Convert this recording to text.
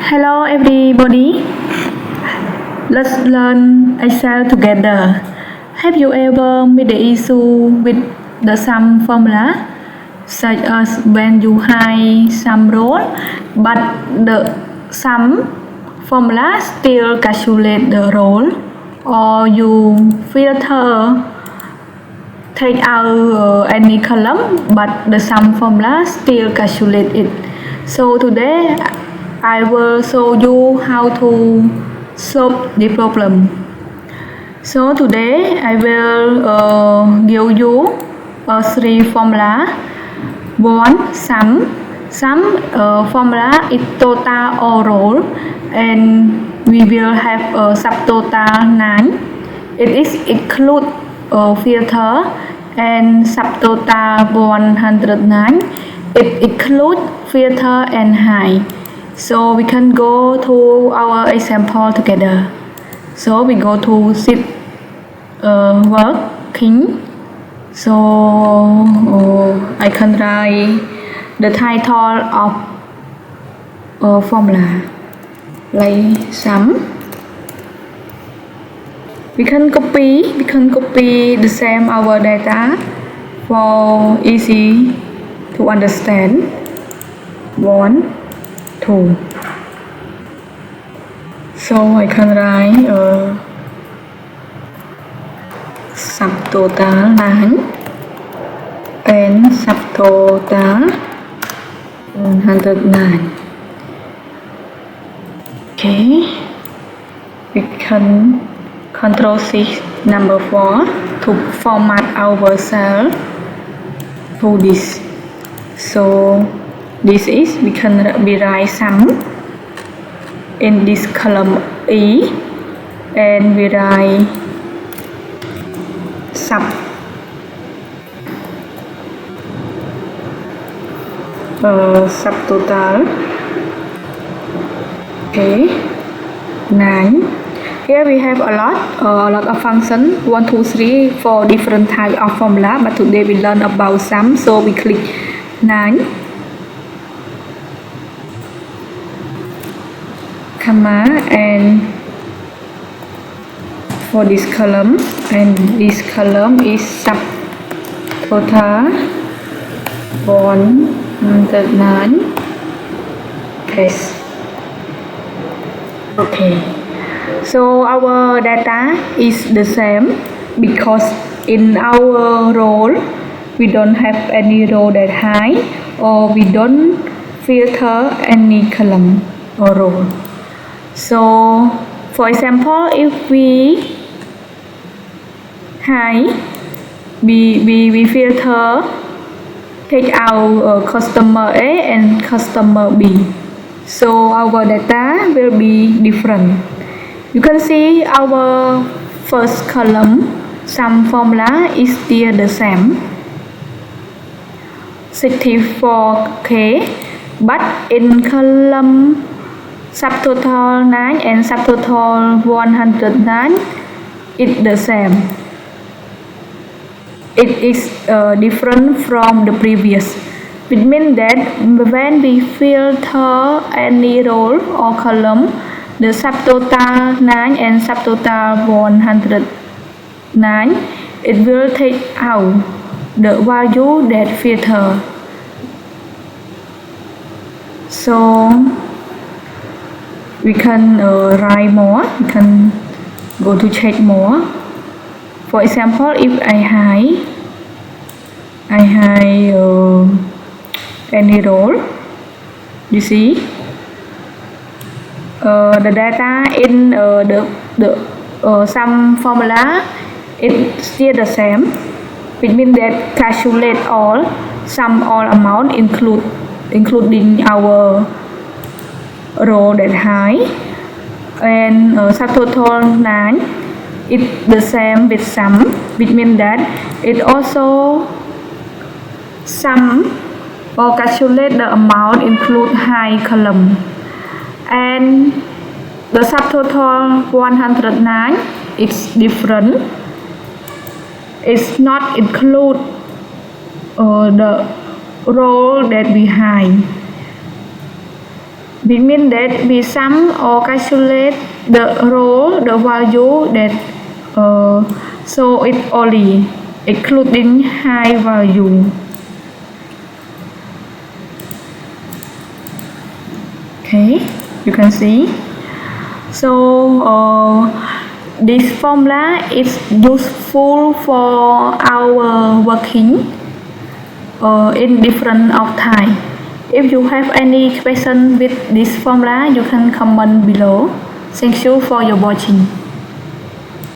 Hello everybody. Let's learn Excel together. Have you ever made the issue with the sum formula? Such as when you hide some row, but the sum formula still calculate the row, or you filter take out any column, but the sum formula still calculate it. So today I will show you how to solve the problem. So today I will give you three formula. One, sum formula is total or roll, and we will have a subtotal 9. It is include filter, and subtotal 109. It include filter and high. So we can go to our example together. So we go to sheet working. So I can write the title of formula like sum. We can copy the same our data for easy to understand. 1, 2. So I can write subtotal 9 and subtotal 109. Okay, we can Control C number 4 to format our cell to this. So this is we can write sum in this column E, and we write subtotal. Okay, 9. Here we have a lot of functions, 1, 2, 3, 4 different types of formula, but today we learn about sum, so we click 9, comma, and for this column, and this column is subtotal 109 paste. Okay. So our data is the same because in our row we don't have any row that high, or we don't filter any column or row. So for example, if we high, we filter take out customer A and customer B. So our data will be different. You can see our first column sum formula is still the same, 64k, but in column subtotal 9 and subtotal 109 it's the same. It is different from the previous. It means that when we filter any row or column, the subtotal 9 and subtotal 109, it will take out the value that filter. So we can write more. We can go to check more. For example, if I hide any row, you see the data in the sum formula is still the same. It means that calculate all sum all amount including our row that high, and subtotal 9 it's the same with sum, which means that it also sum or calculate the amount include high column. And the subtotal 109 is different. It's not include the row that we hide. We mean that we sum or calculate the row, the value that so it only including high value. Okay, you can see. So this formula is useful for our working in different of time. If you have any question with this formula, you can comment below. Thank you for your watching.